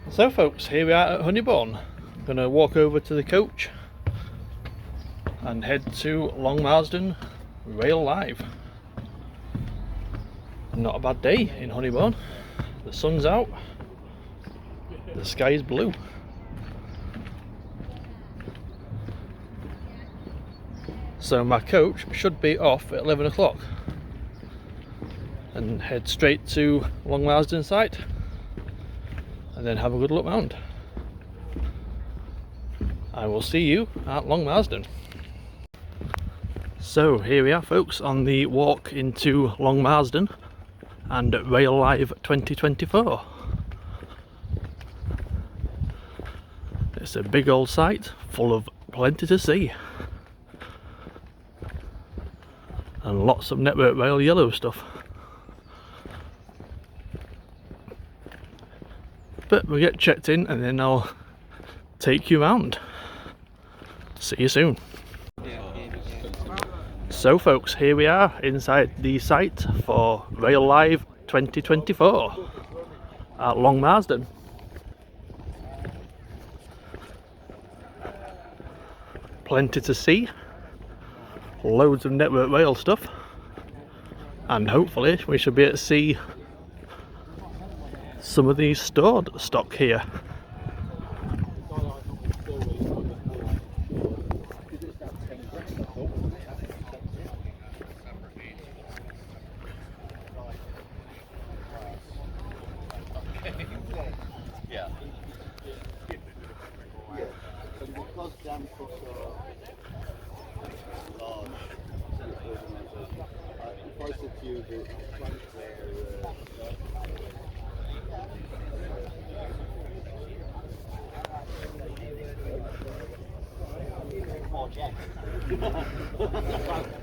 So folks, here we are at Honeybourne. Going to walk over to the coach and head to Long Marston Rail Live. Not a bad day in Honeybourne. The sun's out, the sky is blue. So my coach should be off at 11 o'clock and head straight to Long Marston site and then have a good look round. I will see you at Long Marston. So here we are folks, on the walk into Long Marston and Rail Live 2024. It's a big old site full of plenty to see. And lots of Network Rail yellow stuff. But we'll get checked in and then I'll take you round. See you soon. So folks, here we are inside the site for Rail Live 2024 at Long Marston. Plenty to see, loads of Network Rail stuff, and hopefully we should be able to see some of these stored stock here.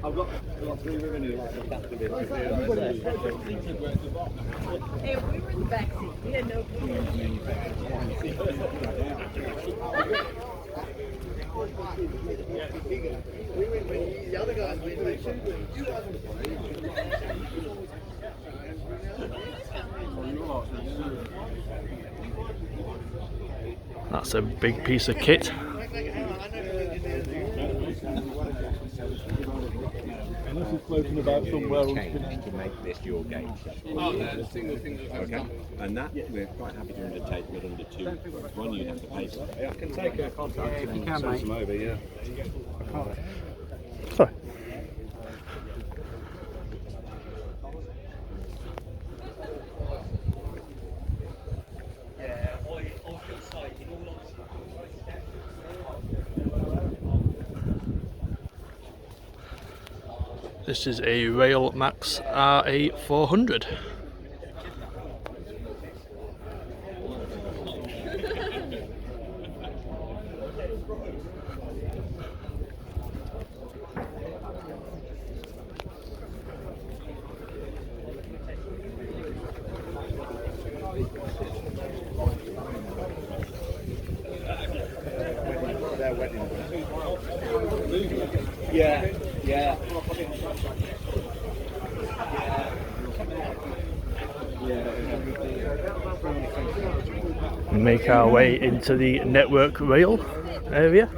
I've got 3 women who like look after me. Hey, we were in the back seat. We had no clue. The other guys That's a big piece of kit. Unless it's floating about somewhere. Change to make this your gauge. Okay. And that we're quite happy to undertake, but under 2. One, you have to pay for. I can take a contact if you can, mate. Over, yeah. I can't. Sorry. This is a Rail Max RA400. Yeah, yeah. Make our way into the Network Rail area.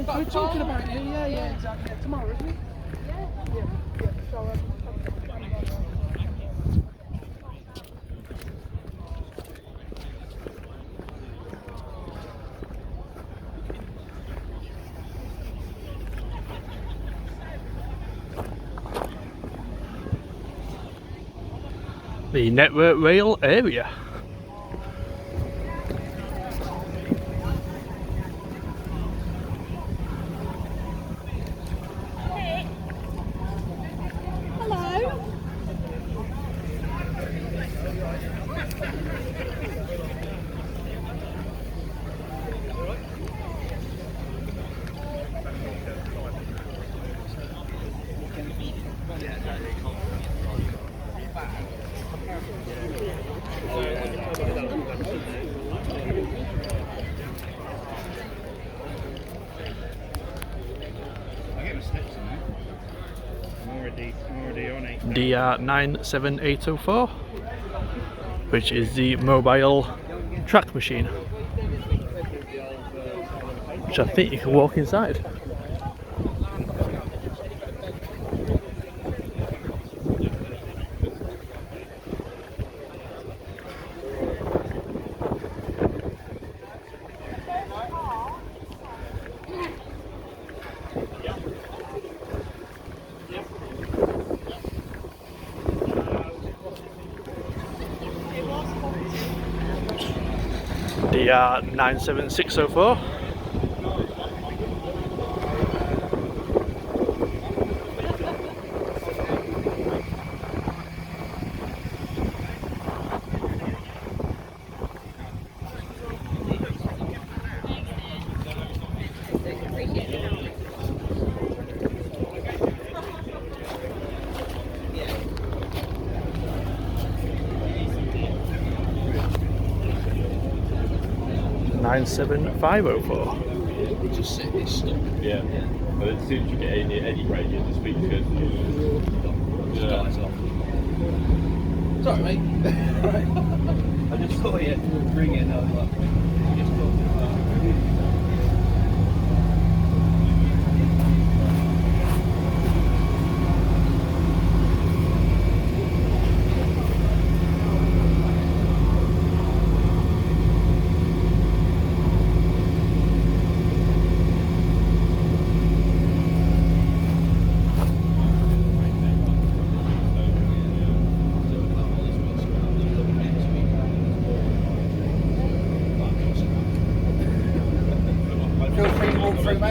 We're talking about you, yeah, exactly. Tomorrow, isn't it? Yeah. So, the Network Rail area. DR97804, which is the mobile track machine, which I think you can walk inside. DR97604. $97504. Just sit this stuff. Yeah. But as soon as you get any radio, the speaker goes. Dies off. Sorry, mate. I just saw you bring it up.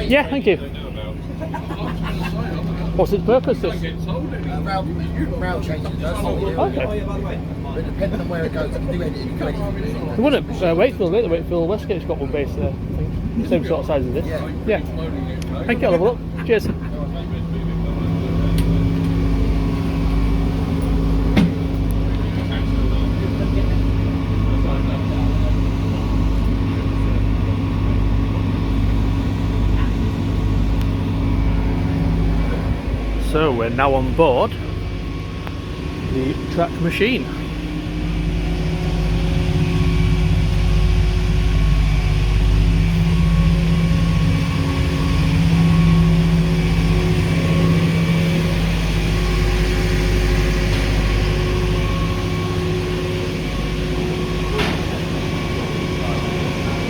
Yeah, thank you. What's its purpose? This? Rail changes. Okay. But depending on where it goes, you can do anything. You can The one at Wakefield, the Wakefield Westgate's got one base there, I think. Same sort of size as this. Yeah. Thank you, I'll have a look. Cheers. So we're now on board the track machine.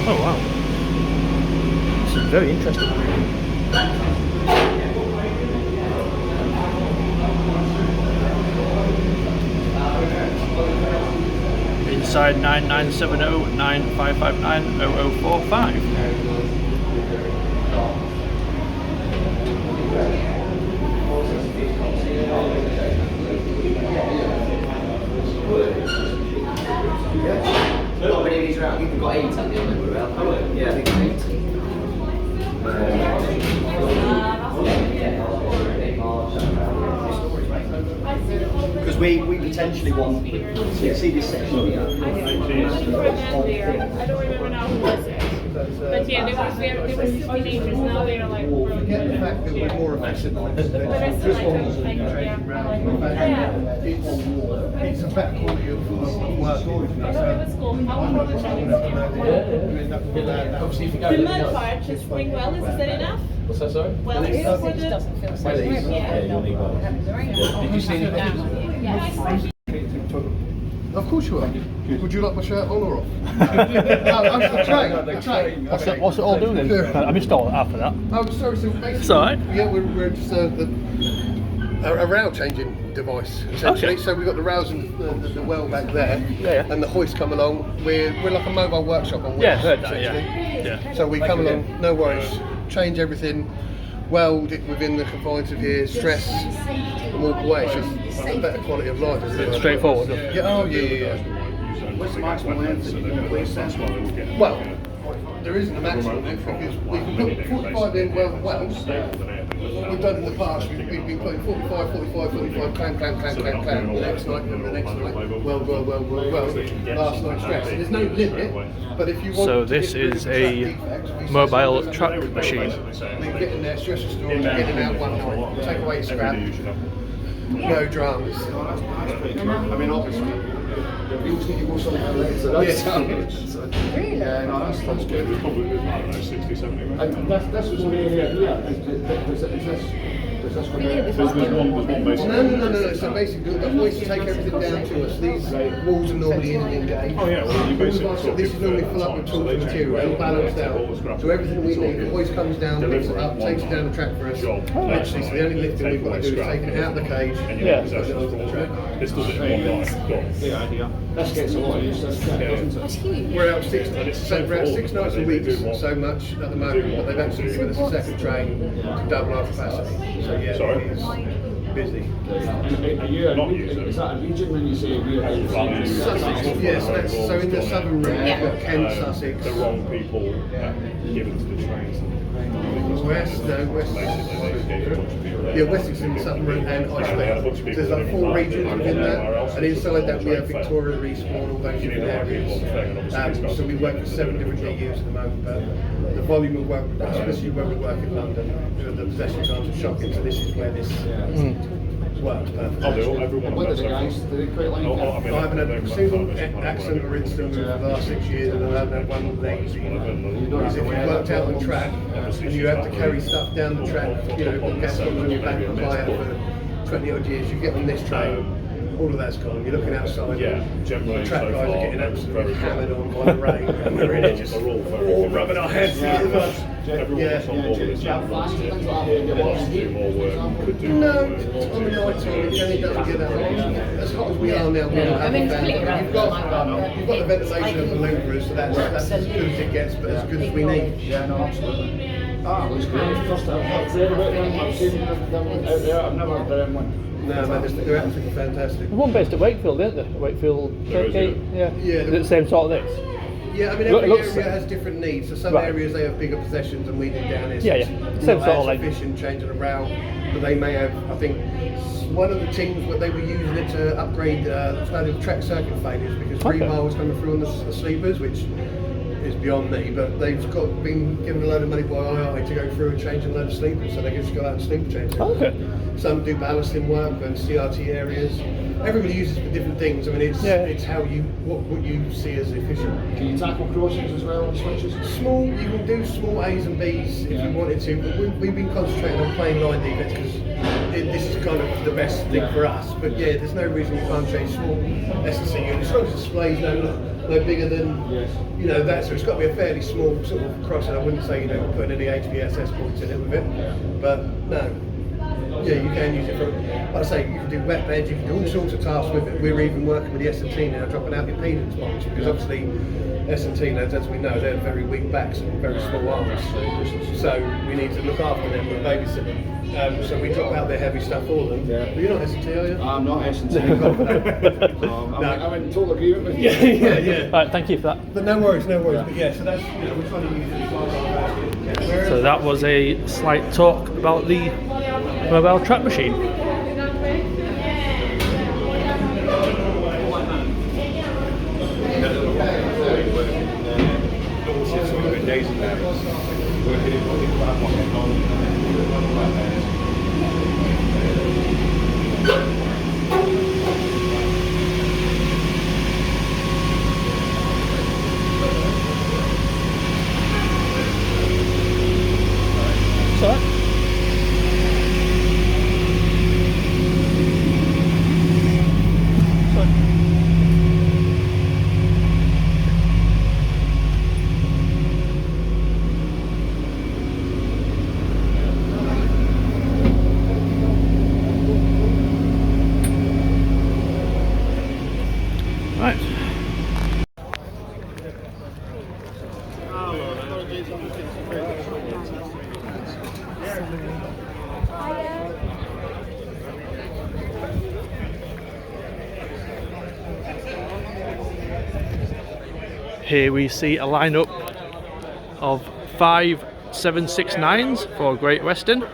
Oh wow, this is very interesting. Inside 997095590045. Not many of these around. You've got 8 at the other end around. Yeah, I think 8. Because we potentially want to see this section here. I don't remember now who was it. But yeah, they were teenagers, now they're like Forget the fact that we're more efficient than But I still like them, it's a better quality of work. I know it was cool. I will probably check it. Obviously, if you go The mud part, just spring well, is that enough? What's that, sorry? Well, it doesn't feel so Yeah, you'll need one. Did you see the pictures? Of course you are. Would you like my shirt on or off? The train. What's it all doing then? I missed all after that. Oh, sorry. So basically, It's alright. Yeah, we're just a rail changing device essentially. Okay. So we've got the rails and the well back there, Yeah. and the hoist come along. We're like a mobile workshop on wheels. Yeah, heard that, essentially. yeah. So we come along, no worries, change everything, weld it within the confines of here, stress, and walk away. It's just a better quality of life. Isn't it? Straightforward. Yeah. Oh yeah. What's the maximum length? Well, there isn't a maximum length because we can put 45 in wells. What we've done in the past, we've been putting 45, 45, clam. The next night, well. Last night stress. There's no limit, but if you want So to this get rid is of a track defects, we mobile set track something machine. We can get in there, stress restore, get in out one night, take away scrap. no dramas. I mean, obviously, we always need to go somewhere later. Really? Yeah, no, that's good. There's probably, I don't know, 60, 70. And that's what's the area here. There's one basic. No. So basically, the hoist take everything down to us. These walls are normally engaged. Oh yeah, well, you basically This is normally full up with tools and material, balanced out. So everything we need, the hoist comes down, picks it up, takes it down the track for us. Literally, so the only lifting we've got to do is take it out of the cage and put it onto the track. This does it in one line. That gets a lot of use, doesn't it? That's huge. We're out 6 nights a week, so much at the moment, but they've actually given us a second train to double our capacity. So yeah, it's busy. Is that a region when you say we are Sussex, yes, so in the southern route, we've got Kent, Sussex. the wrong people given to the trains? West, yeah, West is in the southern route and Iceland. So there's like 4 regions within that, and inside that we have Victoria, Respawn, all those different areas. So we work with 7 different DUs at the moment, but the volume of work, especially when we work in London, the possession times are shocking, so this is where this works perfectly. What did the guys, did they quite like that? I haven't had a single accident or incident over the last 6 years, and I haven't had one lazy. If you worked out on track and you have to carry stuff down the track, you know, gas bombs on your back and fire for 20 odd years, you get on this train, all of that's gone. You're looking outside, the track guys are getting absolutely hammered on by the rain, and we're in it just all rubbing our heads together. No, on the night time it generally doesn't get that hot. As hot as we are now, we don't have a fan. You've got the ventilation of the louvers, so that's as good as it gets, but as good as we need. Yeah, no, absolutely. Ah, well, it's great. First I've heard about them, I've seen them out there, I've never done one. No, man, they're absolutely fantastic. There's one based at Wakefield, isn't there? Wakefield Gate. Yeah. Is it the same sort of this? Yeah, I mean every area has different needs. So some areas they have bigger possessions than we do down here. So Same sort of like efficient changing around, but they may have. I think one of the teams what they were using it to upgrade the track circuit failures because rebar was coming through on the sleepers, which is beyond me. But they've been given a load of money by II to go through and change a load of sleepers, so they can just go out and sleeper change it. Okay. Some do ballasting work and CRT areas. Everybody uses it for different things. I mean, it's how you what you see as efficient. Can you tackle crossings as well, switches? Small, you can do small A's and B's if you wanted to, but we've been concentrating on playing line defense because this is kind of the best thing for us. But yeah, there's no reason you can't change small S&C units. As long as the display's no bigger than you know that, so it's got to be a fairly small sort of crossing. I wouldn't say we're putting any HVSS points in it with it, but no. Yeah, you can use it for, like I say, you can do wet beds, you can do all sorts of tasks with it. We're even working with the S&T now, dropping out impedance bombs, because obviously S&T lads, as we know, they're very weak backs and very small arms. So we need to look after them and babysit them. So we drop out their heavy stuff for them. Yeah. But you're not S&T, are you? I'm not S&T. I'm in total agreement with you. Yeah. All right, thank you for that. But no worries. But yeah, so that's, you know, we're trying to use it. So that was a slight talk about the mobile track machine. Sorry? Right. Here we see a lineup of 5 769s for Great Western.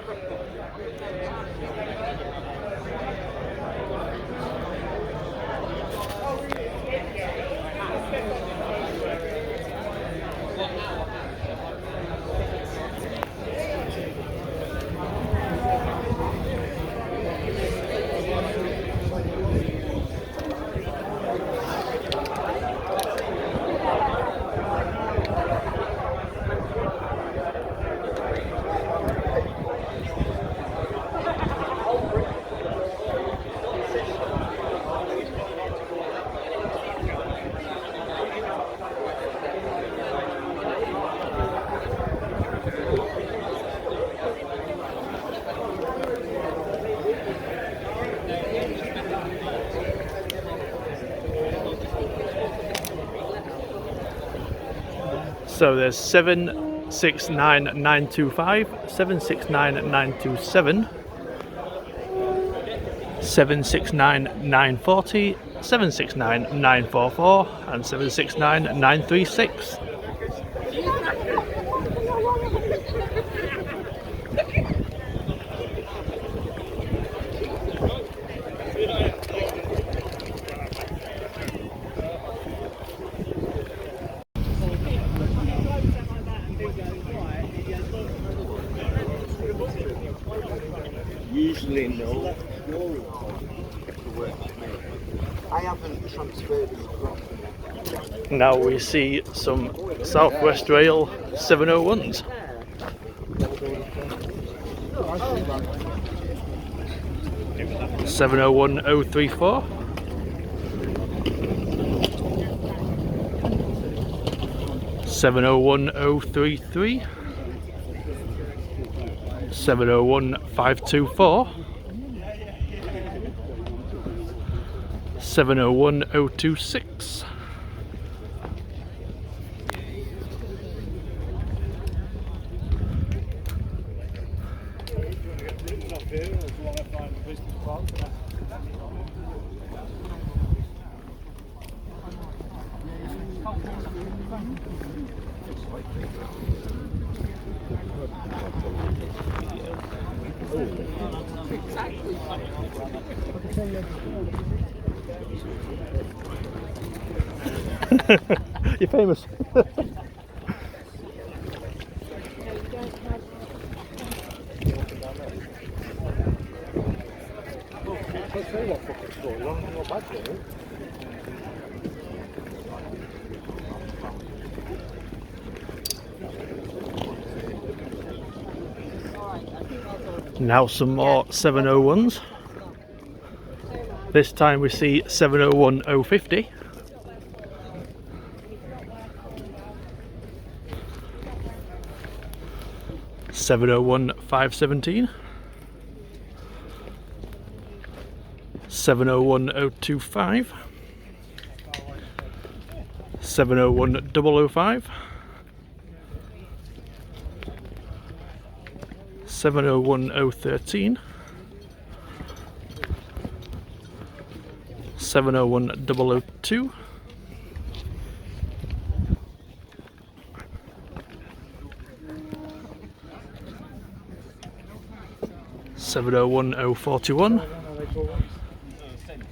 So there's 769,925, 769,927, 769,940, 769,944 and 769,936. Usually no. I haven't transferred it across. Now we see some Southwest Rail 701s. Oh, 701034, 701033, 701524, 701026. You're famous. Now some more 701s. This time we see 701050. 701517, 701025, 701005, 701013, 701002, 701041,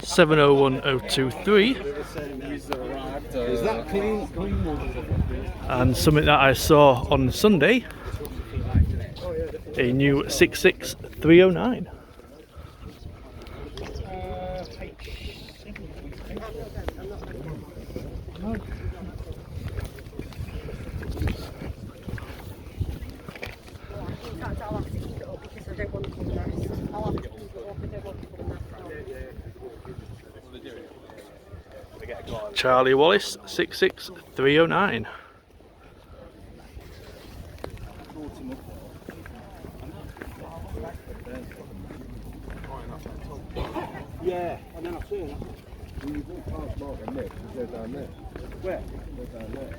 701023, and something that I saw on Sunday, a new 66309. Charlie Wallace 66309. Yeah, and then I've seen it. When you walk past Mark and Nick, they're down there. Where? They're down there.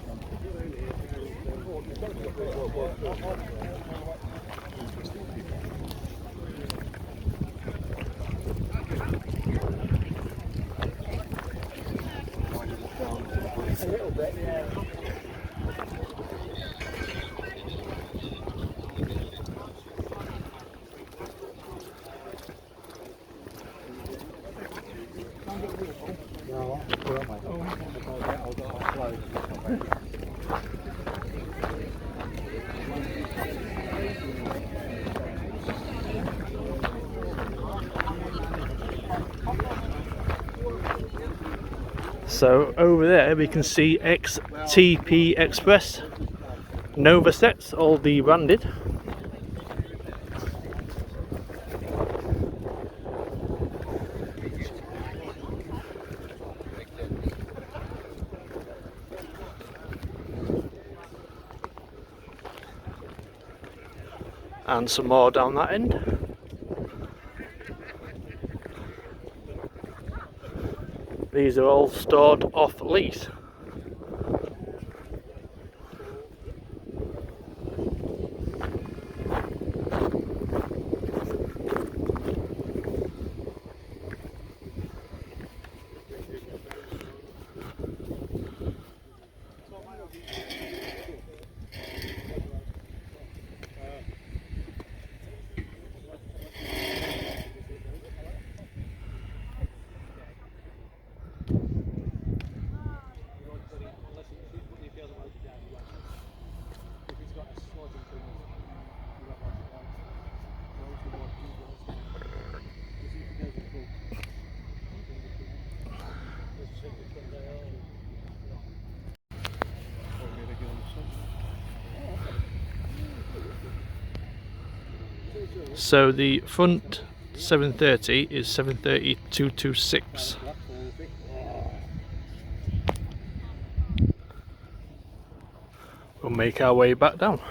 A little bit, yeah. So over there we can see XTP Express Nova sets, all de-branded. And some more down that end. These are all stored off lease. So the front 730 is 730-226. We'll make our way back down.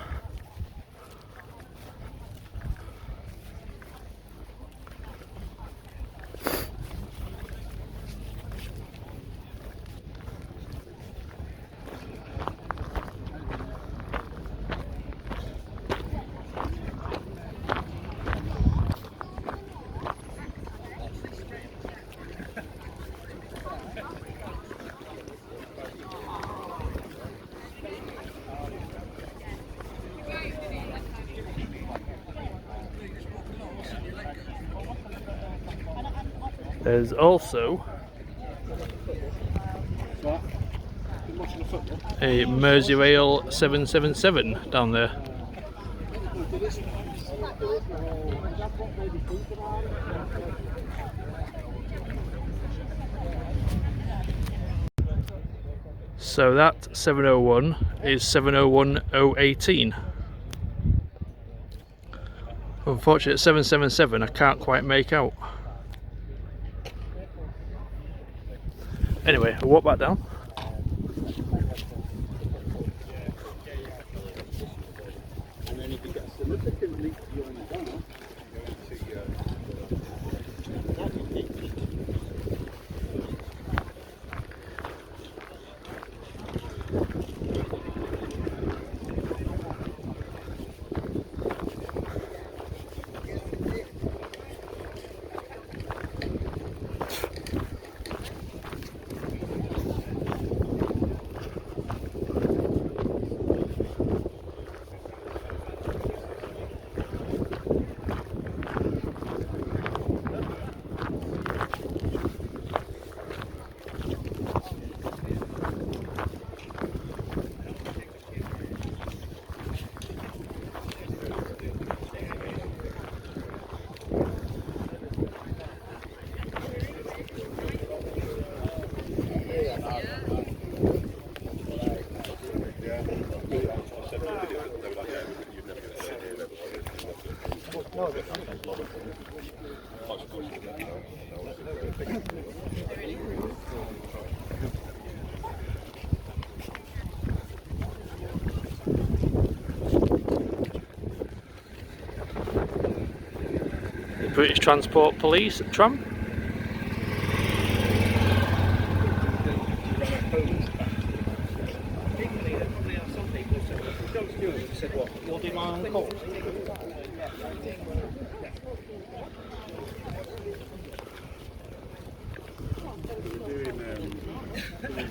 There's also a Merseyrail 777 down there. So that 701 is 701018. Unfortunately, 777 I can't quite make out. Anyway, I'll walk back down. The British Transport Police tram.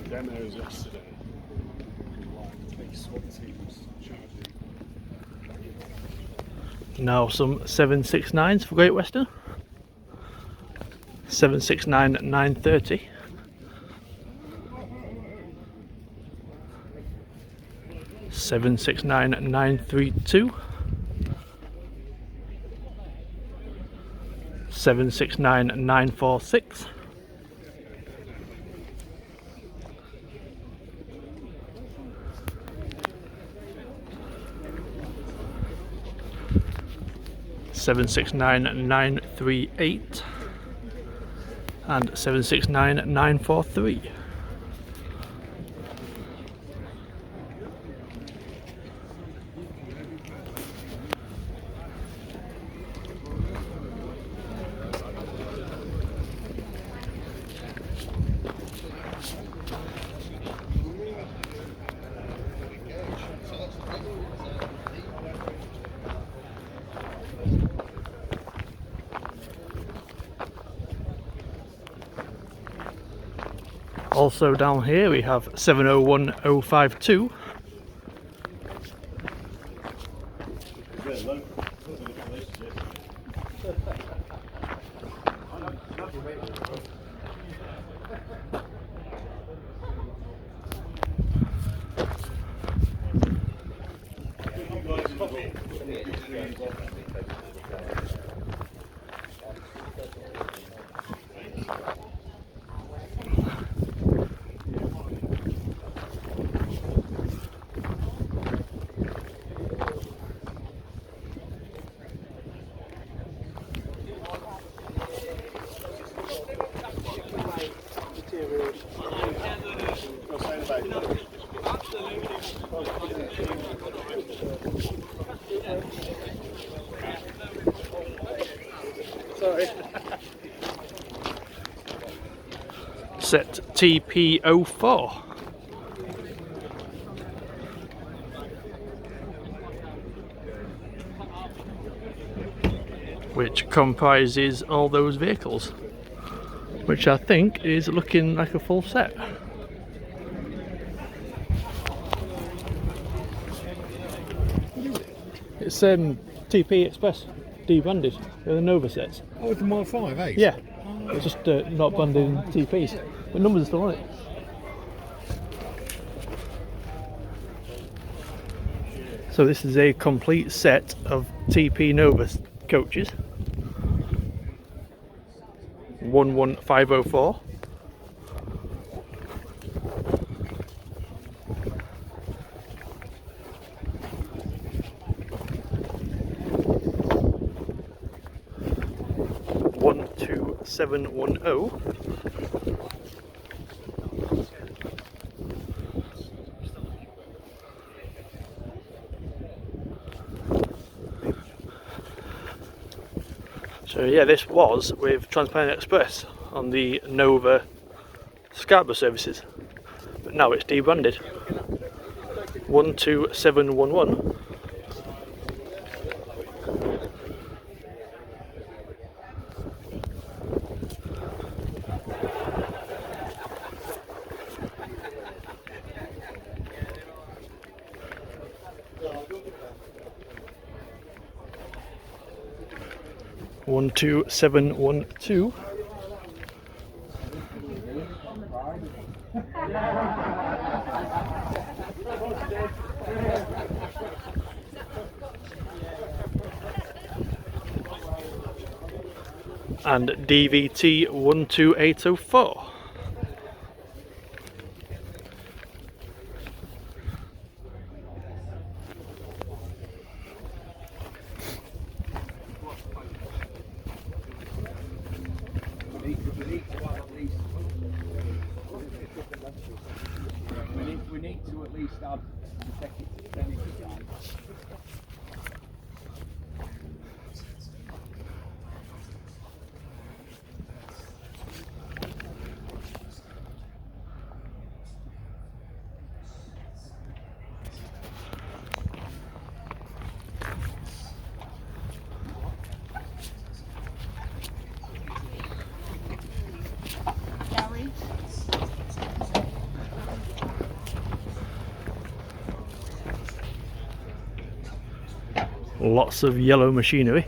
Demos yesterday. SWAT teams charging. Now some 769s for Great Western. 769 930. 769 932. 769 946. 769 938 and 769 943. Also down here we have 701052. Sorry. Set TP04. Which comprises all those vehicles, which I think is looking like a full set. It's TP Express debranded. They're the Nova sets. Oh, it's the Mark 5, eh? Yeah, it's just not branded in TPs, but numbers are still on it. So this is a complete set of TP Nova coaches. 11504. One two 710. So yeah, this was with Transparent Express on the Nova Scarborough services, but now it's debranded. 12711. One two 712. And DVT 12804. We need to at least have consecutive tennis time. Lots of yellow machinery.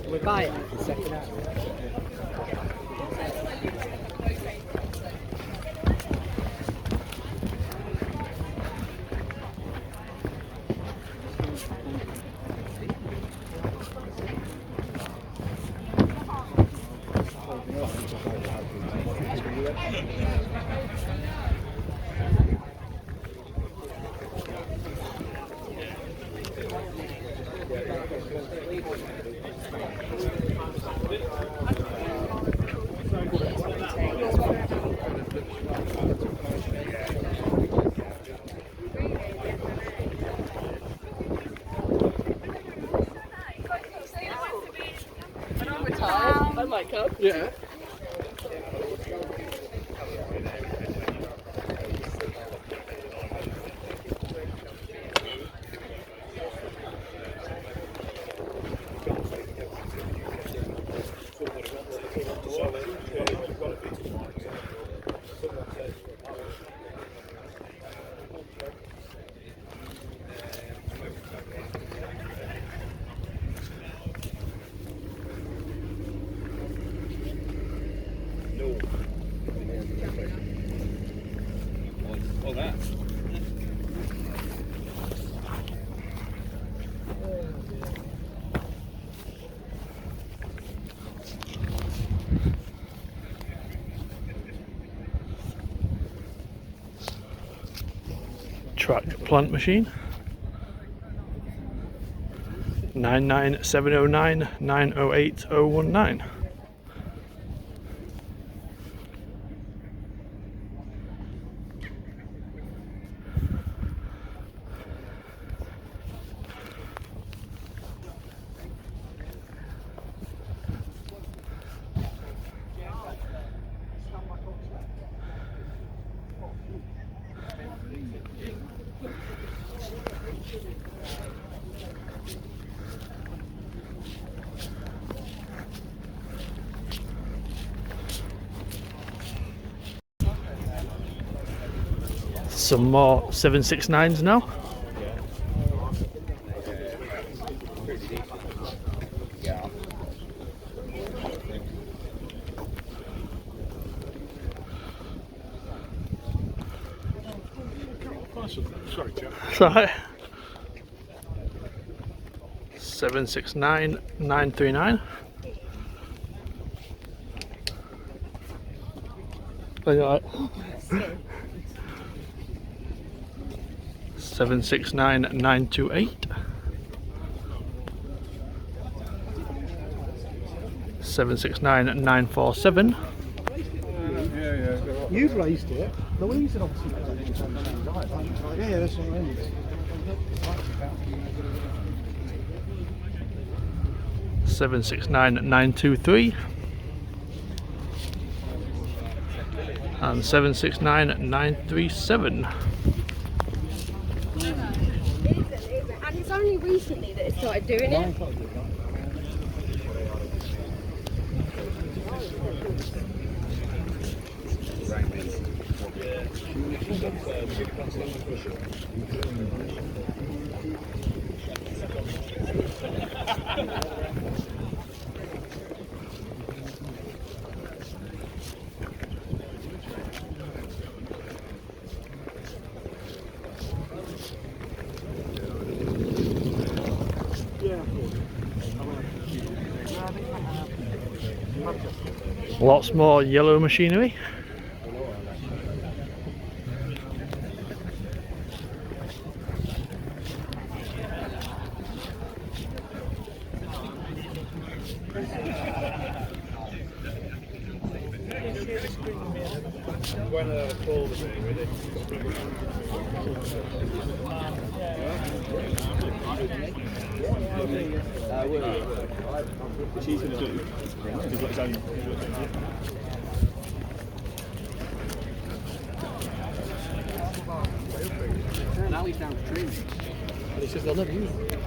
We buy it second hand. I might come. Yeah. track plant machine. 99709 908019. Some more 769s now. Sorry, Jeff. Sorry. 769939. Are you alright? 769928. 769947. You've raised it. Louise had obviously raised it. Yeah, that's what I mean. 769923. And 769937. And it's only recently that it started doing it. Lots more yellow machinery. She's going to do. He's got his own. Now he's down to trees. But he says they'll never use it.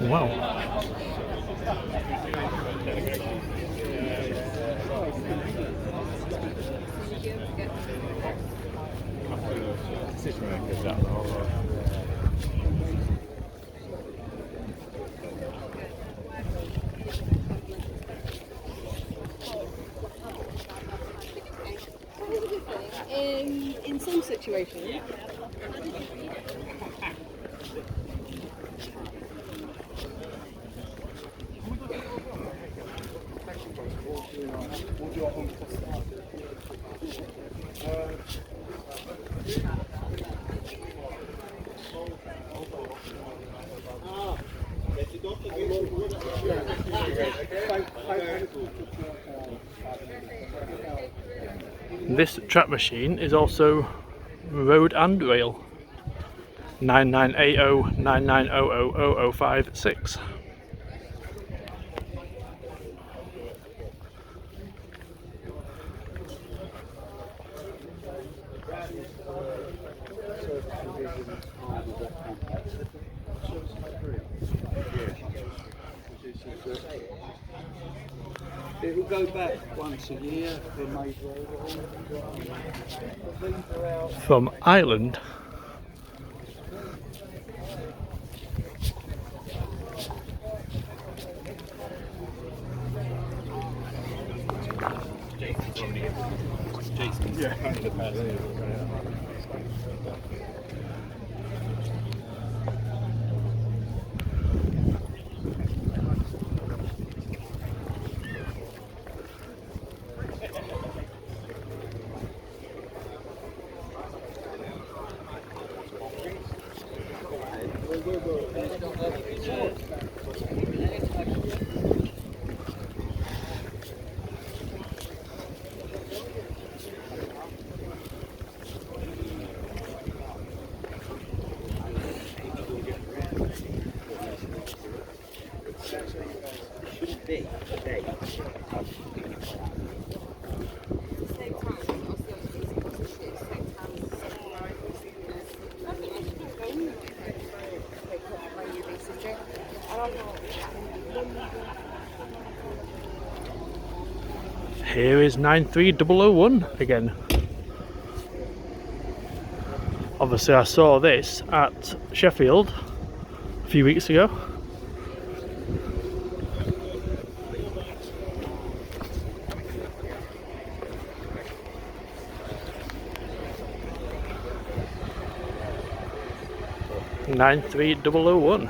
Wow. In some situations. This track machine is also road and rail. 9980 9900 0056. It will go back once a year. They're made From Ireland. Here is 93001 again. Obviously I saw this at Sheffield a few weeks ago. Nine three 001.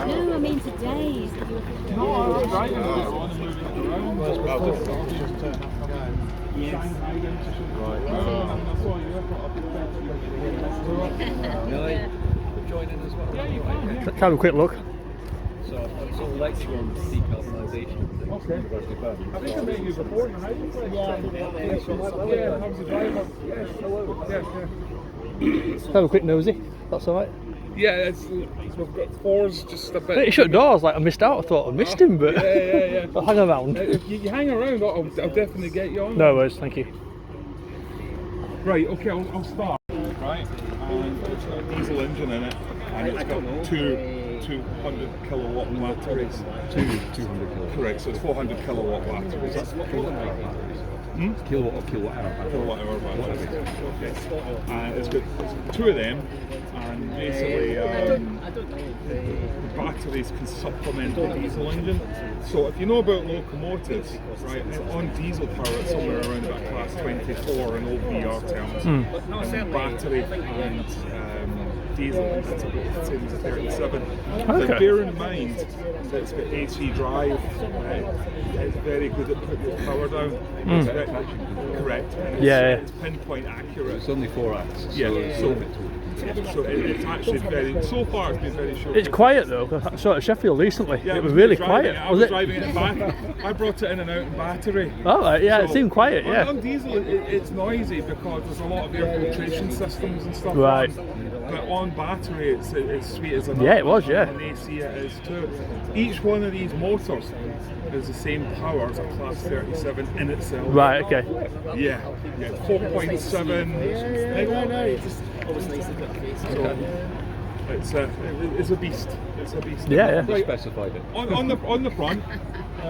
No, I mean today. Let's have a quick look. So I'm sort of lecturing on decarbonisation. Okay. I think I met you before. Yeah, I was a driver. Yes, hello. Yeah. Let's have a quick nosy. That's alright. Yeah, we've got fours just a bit. He shut doors, like I missed out. I thought I missed him, but Yeah. I'll hang around. If you hang around, I'll definitely get you on. No worries, thank you. Right, okay, I'll start. Right, and it's got a diesel engine in it, and it's got two 200 kilowatt batteries. 200 kilowatt. Correct, so it's 400 kilowatt batteries. That's kilowatt hour batteries. Kilowatt or kilowatt hour batteries? Kilowatt hour batteries. Okay. It's got two of them, and basically the batteries can supplement the diesel engine. So if you know about locomotives, right, on diesel power it's somewhere around about class 24 in old VR terms. And battery and diesel, it's about the same as a 37. Okay. But bear in mind that it's got AC drive, it's very good at putting the power down. Correct. And it's, it's pinpoint accurate. It's only 4 axes. Yeah, so So it's actually very, so far it's been very short. It's quiet though, 'cause I saw it at Sheffield recently. Yeah, It was really quiet. I was driving it in battery. I brought it in and out in battery. Oh, right, yeah, it So, seemed quiet, yeah. On diesel, it's noisy because there's a lot of air filtration systems and stuff. Right. But on battery, it's sweet as a nut. Yeah, it was, yeah. And AC it is too. Each one of these motors is the same power as a Class 37 in itself. Right, okay. Yeah, 4.7 megawatt. So it's a beast. It's a beast. Yeah, yeah. Right, Specified it. on the front,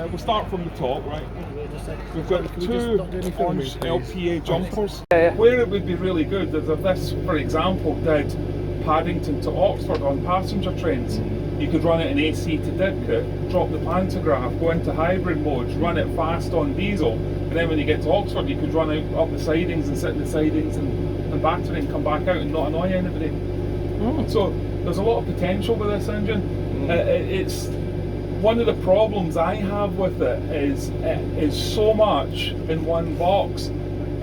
we'll start from the top, right? We've got 2-inch LPA jumpers. Where it would be really good is if this, for example, did Paddington to Oxford on passenger trains. You could run it in AC to Didcot, drop the pantograph, go into hybrid modes, run it fast on diesel, and then when you get to Oxford, you could run out up the sidings and sit in the sidings and battery and come back out and not annoy anybody. So there's a lot of potential with this engine. It's one of the problems I have with it is so much in one box.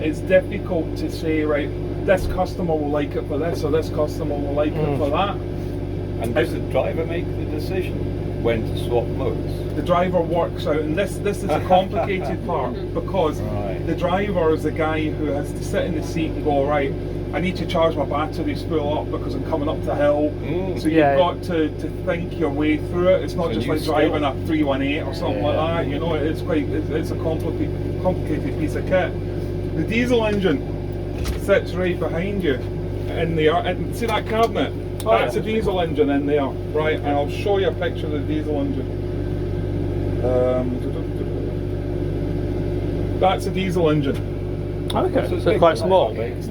It's difficult to say, right, this customer will like it for this or this customer will like it for that. And does the driver make the decision when to swap modes? The driver works out, and this is a complicated part because the driver is the guy who has to sit in the seat and go, right, I need to charge my batteries full up because I'm coming up the hill. So you've got to think your way through it. It's not just like driving a 318 or something like that. You know, it's a complicated piece of kit. The diesel engine sits right behind you in there, and see that cabinet? That's a diesel engine in there, right? And I'll show you a picture of the diesel engine. That's a diesel engine. Okay, so it's quite small. No, it's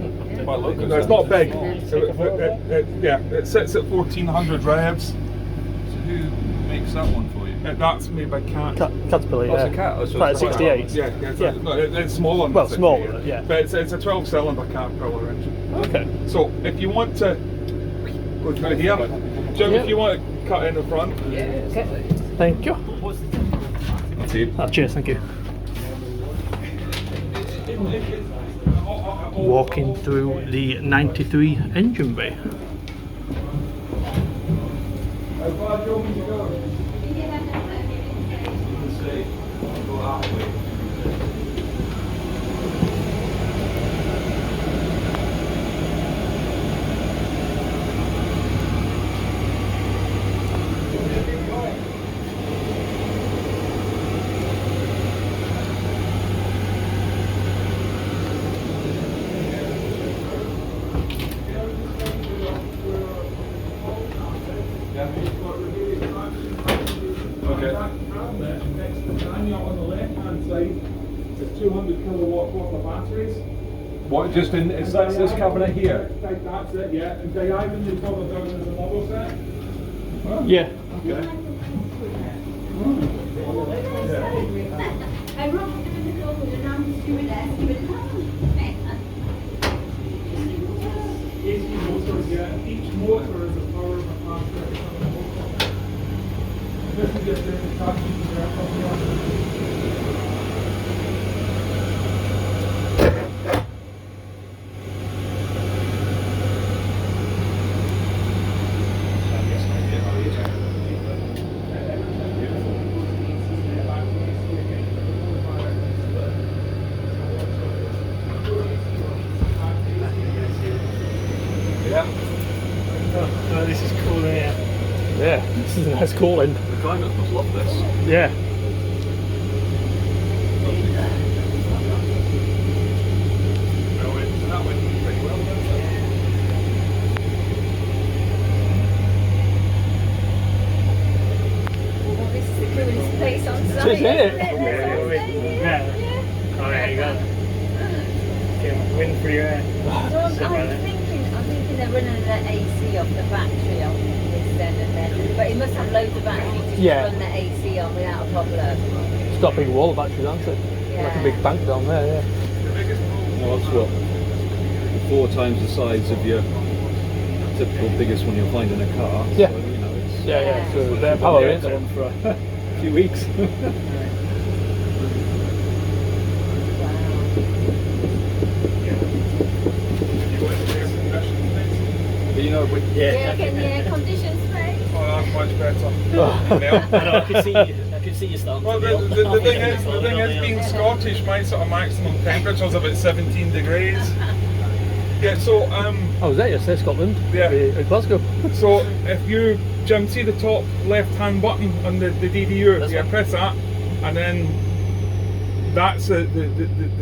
not big. It sits at 1400 revs. So who makes that one for you? That's made by Cat. Caterpillar, yeah. it's a Cat, so Like it's 68. Yeah, no, it's smaller than Well, 68. smaller, yeah. But it's a 12-cylinder Caterpillar engine. Okay. So if you want to go through here, Jim, if you want to cut in the front. Thank you. That's you. Cheers, thank you. Walking through the 93 engine bay. On the left-hand side, there's 200 kilowatt worth of batteries. What, just in, is that this cabinet here? That's it, yeah. And diagonally further down there's another set. Yeah. Okay. AC motors, yeah. Each motor is a power of a passenger. This is just the traction Oh, this is cool here. Yeah, this is a nice cooling. The climates must love this. Yeah. This is the coolest place on site. Is it? Yeah. Oh, there you go. Win for your air. So I'm thinking they're running the AC off the battery on this then and then. But it must have loads of batteries to Yeah. run the AC on without a problem. It's got a big wall of batteries, hasn't it? Like a big bank down there, yeah. No, it's what? 4 times the size of your typical biggest one you'll find in a car. Yeah. So, you know, it's Yeah, so a bit of power, yeah, isn't it's it? on for a few weeks. But you know, Yeah, getting the air conditioned space. Oh, that's much better. I know, I could see you starting Well, to the melt. thing is, being Scottish, my sort of maximum temperature is about 17 degrees. Yeah, so Oh, is that yes? There's Scotland. Yeah. Glasgow. so if you, Jim, see the top left-hand button on the DDU, This yeah, one? press that, and then that's the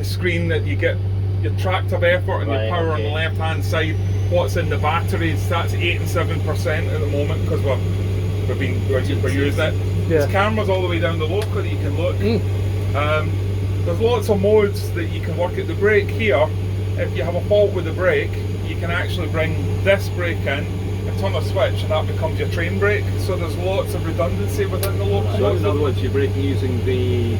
screen that you get your tractive effort and Right, your power on okay. the left-hand side. What's in the batteries? That's 8 and 7% at the moment because we're using it. Yeah. There's cameras all the way down the loco that you can look. There's lots of modes that you can work at. The brake here, if you have a fault with the brake, you can actually bring this brake in and turn a switch and that becomes your train brake. So there's lots of redundancy within the so in other locomotive. words, you're braking using the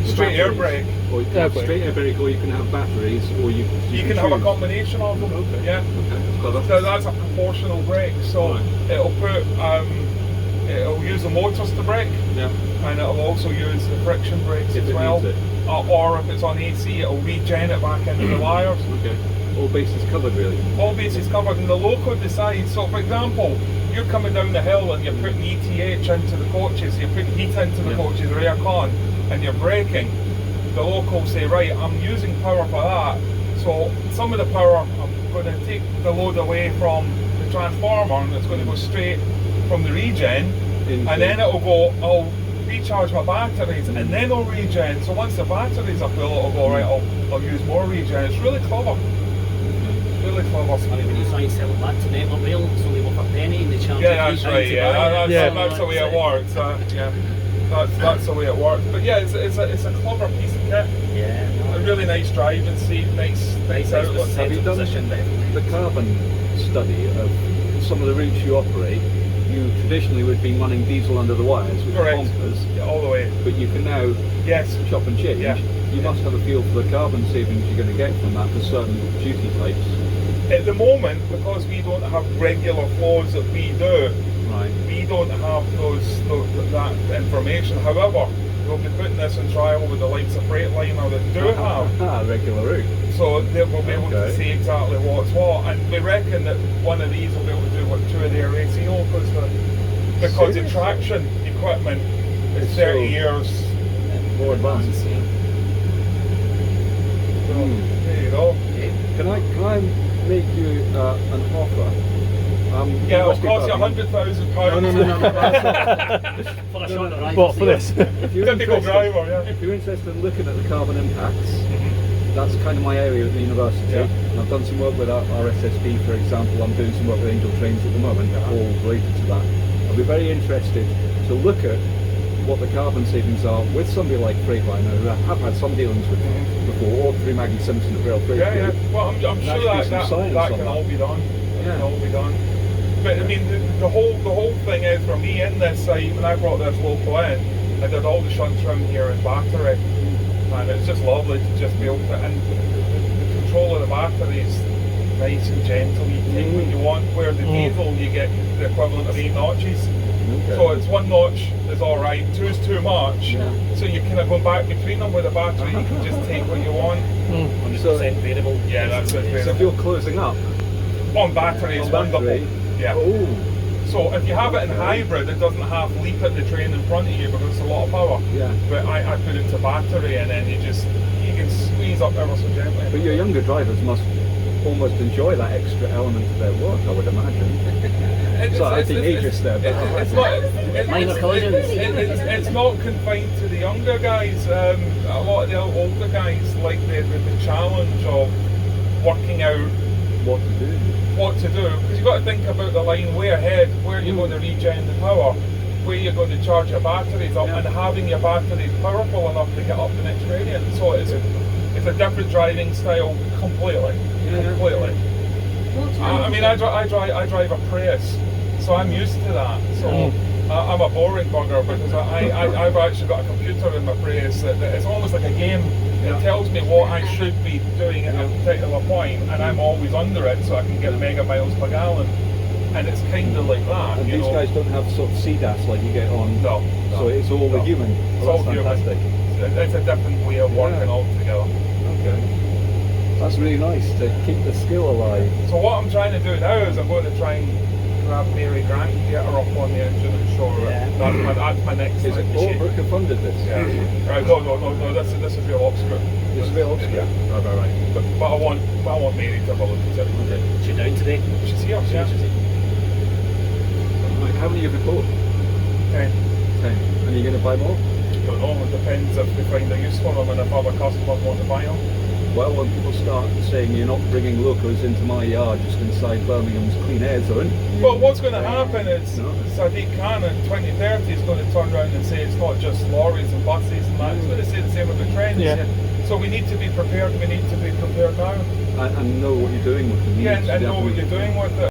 Straight air batteries. brake. Or you can have Air brake. straight air brake, or you can have batteries, or you You can have a choose. combination of them. Okay. Yeah. Okay, that's clever. So that's a proportional brake. So it'll put it'll use the motors to brake. Yeah. And it'll also use the friction brakes If as it well. needs it. Or if it's on AC, it'll regen it back into the wires. Okay. All bases covered, really. All bases covered, and the loco decides. So, for example, you're coming down the hill and you're putting ETH into the coaches, you're putting heat into the Yeah. coaches, or air con, and you're braking. The loco will say, right, I'm using power for that. So some of the power, I'm going to take the load away from the transformer, and it's going to go straight from the regen. Into- And then it'll go, I'll recharge my batteries and then I'll regen. So once the batteries are full, it'll go, right, I'll use more regen. It's really clever. It's really clever. I mean, when you try and sell it back to Network Rail, it's only worth a penny and they charge Yeah, you that's £3 right, to yeah. buy it. That's the way it works. Yeah. That's the way it works. But yeah, it's a clever piece of kit. Yeah. A really nice driving seat, nice outlet. Have you done Position, the carbon study of some of the routes you operate? You traditionally would be running diesel under the wires with Correct. bumpers, Yeah, all the way. but you can now Yes. chop and change. Yeah. You must have a feel for the carbon savings you're going to get from that for certain duty types. At the moment, because we don't have regular flows that we do, Right. we don't have that information. However, we'll be putting this in trial with the likes of Freightliner that do have. Regular route. So they will be able to Okay. see exactly what's what, and we reckon that one of these will be able to do what 2 of their AC locos do, because the traction equipment is It's 30 so years. more advanced. So there you go. Can I make you an offer? Yeah, it'll must be cost you perfect. £100,000. No. For a short ride. What for this? If you're Typical interested- driver, yeah. If you're interested in looking at the carbon impacts, that's kind of my area at the university. Yeah. And I've done some work with our RSSB, for example. I'm doing some work with Angel Trains at the moment, all related to that. I'll be very interested to look at what the carbon savings are with somebody like Freightliner, who I have had some dealings with before, or through Maggie Simpson at Rail Freight Yeah, yeah. Group. Well, I'm There sure should be that some that, science that on can that. all be done. That Yeah. can all be done. But I mean, the whole thing is, for me in this site, when I brought this local in, I did all the shunts around here in battery, and it's just lovely to just be able to, and the control of the battery is nice and gentle. You take what you want. Where the diesel, you get the equivalent of 8 notches. Okay. So it's 1 notch is all right, 2 is too much. Yeah. So you kind of go back between them with a battery. You can just take what you want. 100% variable. Yeah, that's it. So if you're closing up On battery, it's on wonderful. battery, Yeah. oh, So if you have it in hybrid, it doesn't half leap at the train in front of you because it's a lot of power. yeah. But I put it to battery, and then you can squeeze up ever so gently. But your younger drivers must almost enjoy that extra element of their work, I would imagine. Sorry, I think ageist there, but it's not. Minor collisions. It's not confined to the younger guys. A lot of the older guys like the challenge of working out what to do. what to do, because you've got to think about the line way ahead, where you're going to regen the power, where you're going to charge your batteries up, and having your batteries powerful enough to get up the next gradient. So it's a different driving style completely. Completely. I mean, I drive a Prius, so I'm used to that. So I'm a boring bugger because I've actually got a computer in my Prius that it's almost like a game. It tells me what I should be doing at a particular point, and I'm always under it, so I can get mega miles per gallon. And it's kind of like that. And you these know? guys don't have sort of CDAS like you get on. No. So it's all the human. It's Oh, all that's human. fantastic. It's a different way of working altogether. Okay. That's really nice to keep the skill alive. So what I'm trying to do now is I'm going to try and grab Mary Grant and get her up on the engine and show her. That's my next. Is it Albrook who funded this? Yeah. Right, no. This is real obscure. This is real obscure. Yeah. Right. But I want Mary to have a look at it. Is she down today? She's here. Yeah. Like, how many have you bought? 10. 10. And are you going to buy more? Don't know. It depends if we find a use for them and if other customers want to buy them. Well, when people start saying you're not bringing locos into my yard just inside Birmingham's clean air zone. Well, what's going to happen is No. Sadiq Khan in 2030 is going to turn around and say it's not just lorries and buses and that. He's going to say the same about trains. Yeah. So we need to be prepared. We need to be prepared now. And know what you're doing with them. Yeah, and know what you're doing with it.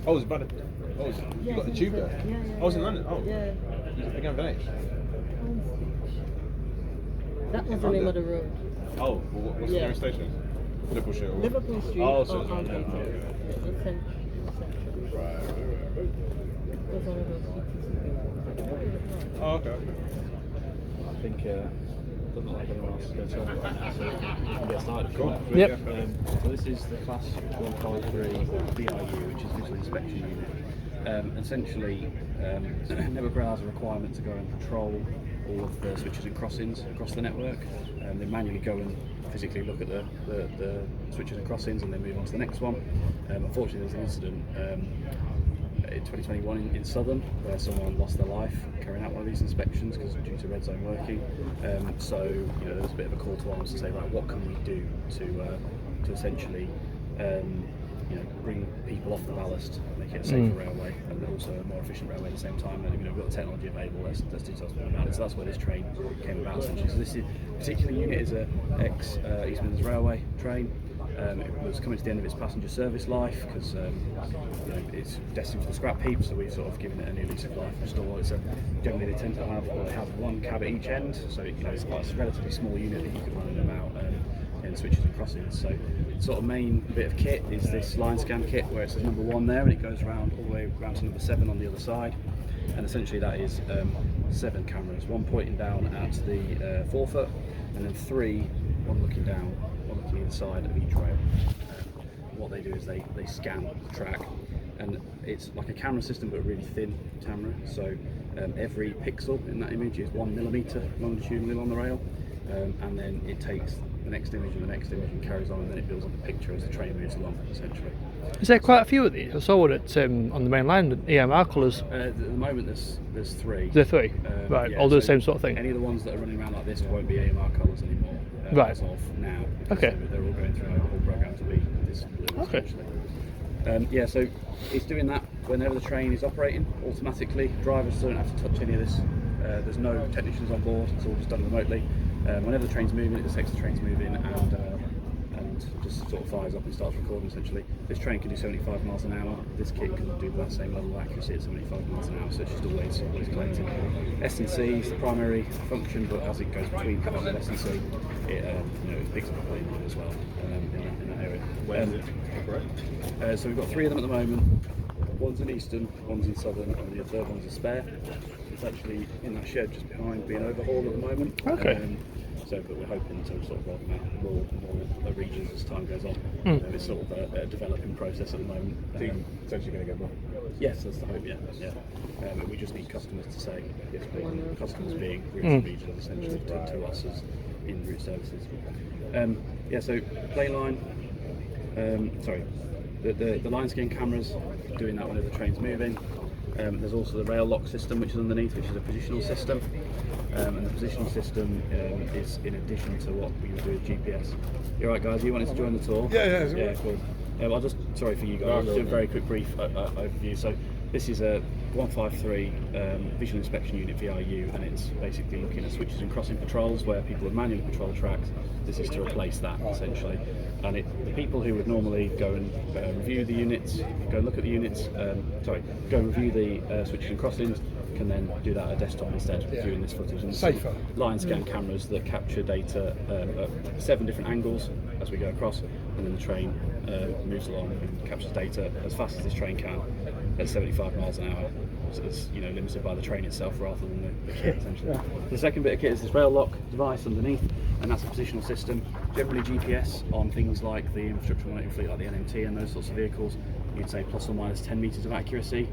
Oh, it's about you got the tube there? I was in London. Oh, yeah. You're going village. That was the name of the road. Oh, well, what's the nearest station? Liverpool Street. Liverpool Street. Oh, so it's on right. Oh, okay. I think doesn't like anyone else is going to tell me right now, so we can get started. Cool. Yep. So this is the class 153 VIU, which is Visual Inspection Unit. Essentially, Nebra has a requirement to go and patrol all of the switches and crossings across the network. They manually go and physically look at the switches and crossings and then move on to the next one. Unfortunately, there's an incident in 2021 in Southern where someone lost their life carrying out one of these inspections because due to red zone working. So there was a bit of a call to arms to say, right, what can we do to essentially bring people off the ballast, make it a safer railway, and also a more efficient railway at the same time. And we've got the technology available. Let's do something about it. So that's where this train came about essentially. So this particular unit is a ex East Midlands Railway train. It was coming to the end of its passenger service life because it's destined for the scrap heap, so we've sort of given it a new lease of life and store. Generally they tend to have one cab at each end, so it's quite a relatively small unit that you can run in and out in switches and crossings. So the sort of main bit of kit is this line scan kit where it says number 1 there, and it goes around all the way around to number 7 on the other side. And essentially that is 7 cameras, one pointing down at the forefoot, and then 3, one looking down, one looking either side of each rail. What they do is they scan the track, and it's like a camera system but a really thin camera. So every pixel in that image is 1 millimetre longitudinally on the rail, and then it takes the next image and the next image and carries on, and then it builds up a picture as the train moves along, essentially. Is there quite a few of these? I saw one at on the main line, the EMR colours. At the moment there's 3. There are 3? Right, yeah, all do the so same sort of thing? Any of the ones that are running around like this won't be AMR colours anymore Right. as of now. Okay. They're all going through a whole programme to be this blue, Okay. essentially. So it's doing that whenever the train is operating automatically. Drivers don't have to touch any of this. There's no technicians on board, it's all just done remotely. Whenever the train's moving, it detects the train's moving and just sort of fires up and starts recording essentially. This train can do 75 miles an hour. This kit can do that same level of accuracy at 75 miles an hour, so it's just always collecting. S&C is the primary function, but as it goes between cabs and S&C, it picks up a plane line as well in that area. Where is it? So we've got 3 of them at the moment. One's in Eastern, one's in Southern, and the third one's a spare. It's actually in that shed just behind being overhauled at the moment. Okay. But we're hoping to sort of roll them out more regions as time goes on. It's sort of a developing process at the moment. Essentially going to get more. Yes, that's the hope. Yeah. We just need customers to say yes, please. Customers being routes regions essentially to us as in route services. So plane line. The line scan cameras doing that whenever the train's moving. There's also the rail lock system which is underneath, which is a positional system. And the positional system is in addition to what we would do with GPS. You're right, guys, you wanted to join the tour? Yeah, cool. I'll just, sorry for you guys, I'll do a very quick brief overview. So this is a 153 Visual Inspection Unit VIU, and it's basically looking at switches and crossing patrols where people would manually patrol tracks. This is to replace that essentially. And the people who would normally go and review the units, go look at the units, go review the switches and crossings, can then do that at a desktop instead, viewing this footage. And safer. Line scan cameras that capture data at 7 different angles as we go across. and then the train moves along and captures data as fast as this train can at 75 miles an hour. So it's limited by the train itself rather than the kit essentially. The second bit of kit is this rail lock device underneath, and that's a positional system. Generally GPS on things like the infrastructure monitoring fleet, like the NMT and those sorts of vehicles, you'd say plus or minus 10 metres of accuracy.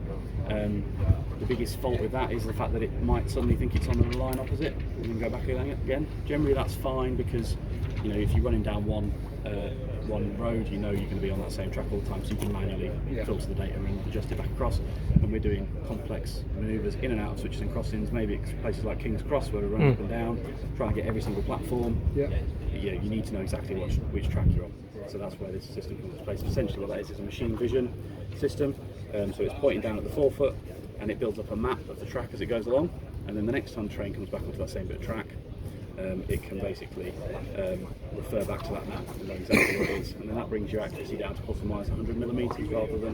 The biggest fault with that is the fact that it might suddenly think it's on the line opposite and then go back again. Generally that's fine because if you're running down one road, you're going to be on that same track all the time, so you can manually filter the data and adjust it back across. And we're doing complex manoeuvres in and out of switches and crossings, maybe places like King's Cross where we're running up and down, trying to get every single platform. You need to know exactly which track you're on. So that's where this system comes into place. Essentially what that is a machine vision system. So it's pointing down at the forefoot and it builds up a map of the track as it goes along, and then the next time the train comes back onto that same bit of track, it can basically refer back to that map and know exactly what it is, and then that brings your accuracy down to plus or minus 100 millimetres rather than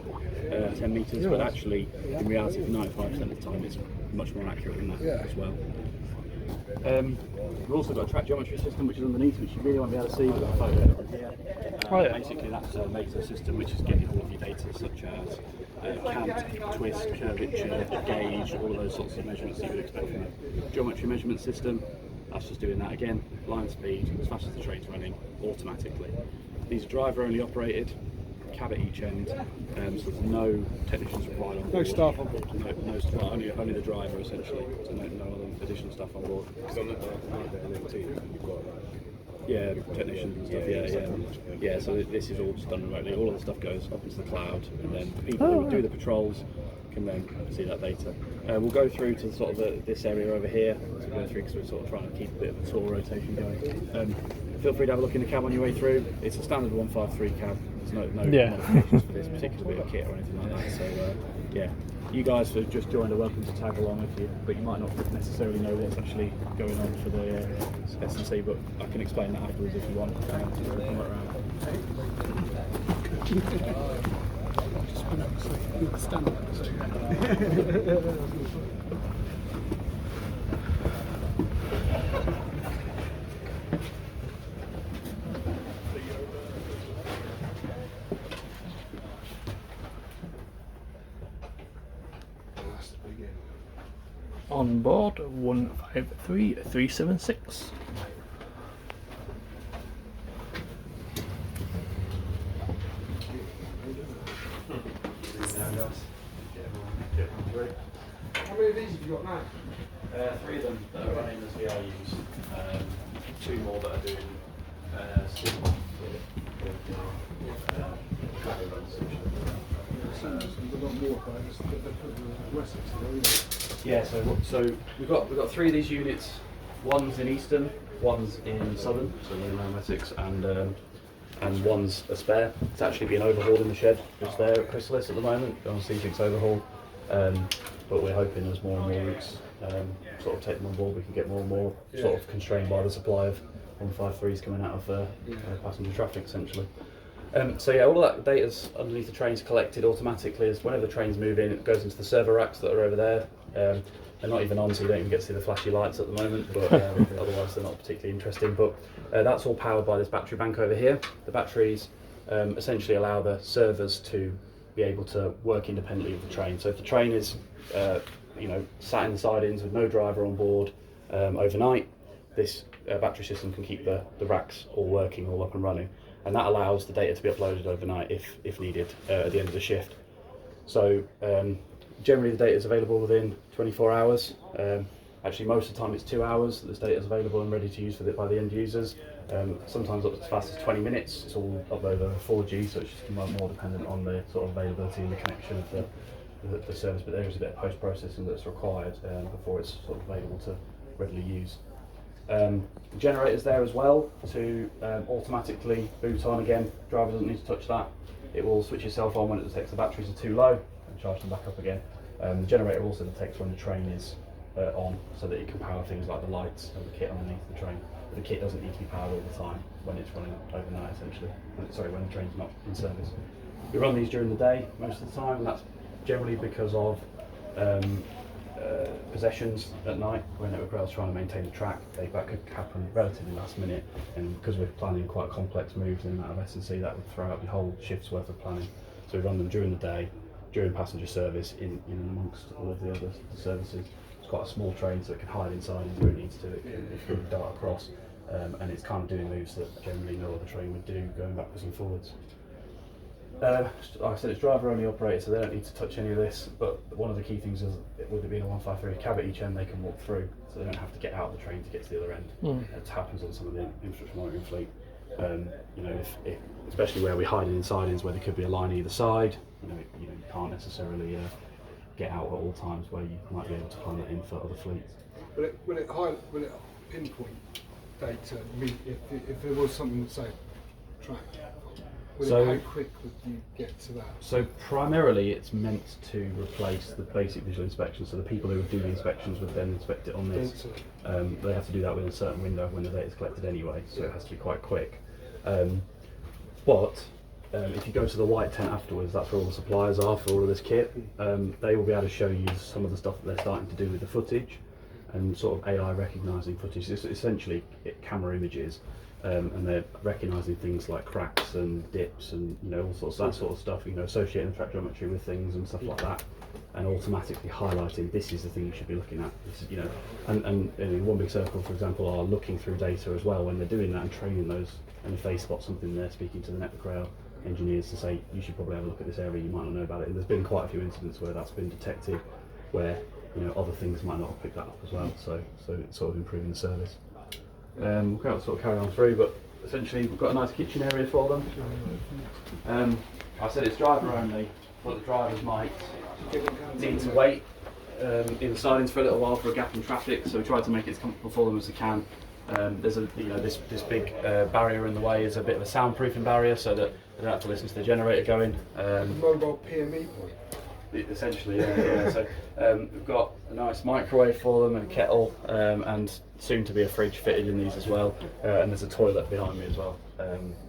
10 metres, but actually in reality for 95% of the time it's much more accurate than that as well. We've also got a track geometry system which is underneath, which you really won't be able to see. We've got a photo of it here. Basically that's a laser system which is getting all of your data such as cant, twist, curvature, gauge, all of those sorts of measurements that you would expect from a geometry measurement system. That's just doing that again, line speed, as fast as the train's running, automatically. These are driver only operated, cab at each end, so there's no technicians required on board. No staff on board? No staff, only the driver essentially, so no other additional staff on board. Because on the NMT, you've got technicians and stuff, yeah, so this is all just done remotely. All of the stuff goes up into the cloud, and then the people who do the patrols can then see that data. We'll go through to sort of this area over here, so we'll go through because we're sort of trying to keep a bit of a tour rotation going. Feel free to have a look in the cab on your way through. It's a standard 153 cab, there's no modifications for this particular bit of kit or anything like that, so you guys who've just joined are welcome to tag along with you, but you might not necessarily know what's actually going on for the S&C, but I can explain that afterwards if you want. Come around. On board 153376. How many of these have you got now? 3 of them that are running as VRUs, 2 more that are doing Yeah, so we've got 3 of these units. One's in Eastern, one's in Southern, so we're in Essex, and one's a spare. It's actually being overhauled in the shed just there at Chrysalis at the moment. Going on C6 overhaul, but we're hoping as more and more routes sort of take them on board, we can get more and more sort of constrained by the supply of 153s coming out of passenger traffic essentially. So yeah, all of that data's underneath the trains collected automatically. As whenever the trains move in, it goes into the server racks that are over there. They're not even on, so you don't even get to see the flashy lights at the moment, but otherwise they're not particularly interesting. But that's all powered by this battery bank over here. The batteries essentially allow the servers to be able to work independently of the train. So if the train is sat in the sidings with no driver on board overnight, this battery system can keep the racks all working, all up and running, and that allows the data to be uploaded overnight if needed at the end of the shift. So generally the data is available within 24 hours. Actually most of the time it's 2 hours that this data is available and ready to use by the end users. Sometimes up as fast as 20 minutes. It's all up over 4G, so it's just more dependent on the sort of availability and the connection of the service, but there is a bit of post-processing that's required before it's sort of available to readily use. Generators there as well to automatically boot on again. Driver doesn't need to touch that. It will switch itself on when it detects the batteries are too low and charge them back up again. The generator also detects when the train is on, so that it can power things like the lights and the kit underneath the train. But the kit doesn't need to be powered all the time when it's running overnight essentially. Sorry, when the train's not in service. We run these during the day most of the time, and that's generally because of possessions at night when network rail's trying to maintain the track, that could happen relatively last minute, and because we're planning quite complex moves in and out of S&C, that would throw out the whole shift's worth of planning. So we run them during the day, during passenger service, in amongst all of the other services. It's quite a small train, so it can hide inside where it needs to. It can dart across, and it's kind of doing moves that generally no other train would do, going backwards and forwards. Like I said, it's driver only operated, so they don't need to touch any of this, but one of the key things is, with it being a 153 cab at each end, they can walk through, so they don't have to get out of the train to get to the other end. It happens on some of the infrastructure monitoring fleet. You know, if especially where we hide in sidings where there could be a line either side, you can't necessarily get out at all times, where you might be able to plan that in for other fleets. Will it pinpoint data? If there was something, say, track. How quick would you get to that? So primarily it's meant to replace the basic visual inspection, so the people who would do the inspections would then inspect it on this. They have to do that within a certain window when the data is collected anyway, so it has to be quite quick. But if you go to the white tent afterwards, that's where all the suppliers are for all of this kit. They will be able to show you some of the stuff that they're starting to do with the footage and sort of AI recognising footage. It's essentially camera images. And they're recognising things like cracks and dips and all sorts of that sort of stuff, associating the track geometry with things and stuff like that, and automatically highlighting this is the thing you should be looking at. This is, and One Big Circle, for example, are looking through data as well when they're doing that and training those. And if they spot something, they're speaking to the network rail engineers to say you should probably have a look at this area, you might not know about it. And there's been quite a few incidents where that's been detected, where other things might not have picked that up as well. So it's sort of improving the service. We can't sort of carry on through, but essentially we've got a nice kitchen area for them. I said it's driver only, but the drivers might need to wait in the sidings for a little while for a gap in traffic, so we try to make it as comfortable for them as we can. There's this big barrier in the way is a bit of a soundproofing barrier, so that they don't have to listen to the generator going. Mobile PME point. Essentially, yeah. So we've got a nice microwave for them and a kettle, and soon to be a fridge fitted in these as well. And there's a toilet behind me as well,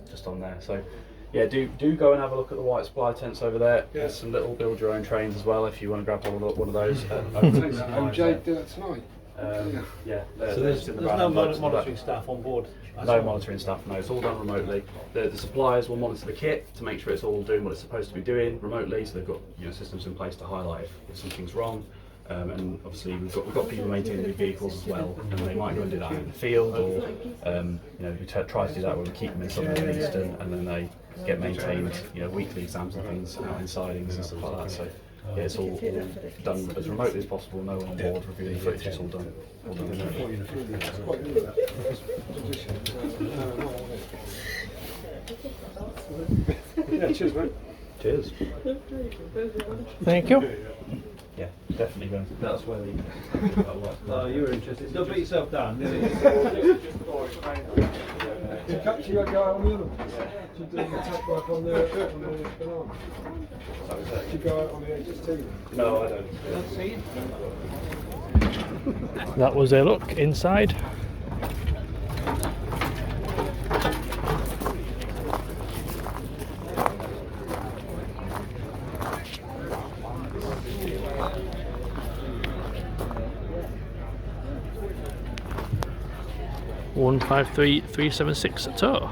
just on there. So yeah, do go and have a look at the white supply tents over there. Yeah. There's some little build your own trains as well if you want to grab one of those. OJ do that tonight. Yeah. So there's no monitoring staff on board? No monitoring staff, no. It's all done remotely. The suppliers will monitor the kit to make sure it's all doing what it's supposed to be doing remotely, so they've got systems in place to highlight if something's wrong. And obviously we've got people maintaining the vehicles as well, and they might go and do that in the field, or we try to do that when we keep them in Southern and Eastern, and then they get maintained, weekly exams and things out in sidings and stuff like that. So yeah, it's all done as remotely as possible. No one on board reviewing footage. It's all done. Yeah, cheers, mate. Cheers. Thank you. Yeah, definitely going to. That's where the. Oh, you were interested. Don't beat yourself down. Did you catch your guy on the other one? Did you do the tech work on the banana? Did you go out on the HST? No, I don't. That was a look inside. One 53376 Thur.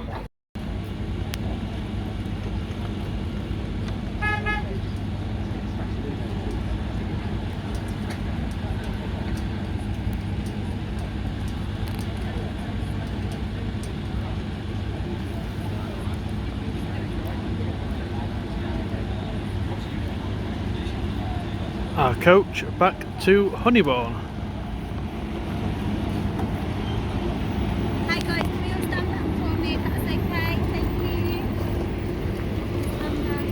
Our coach back to Honeybourne. Hi guys, can we all stand up for me if that's okay? Thank you. Everybody,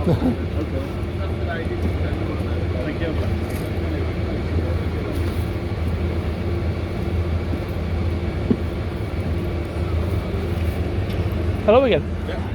Thank you. Hello again. Yeah.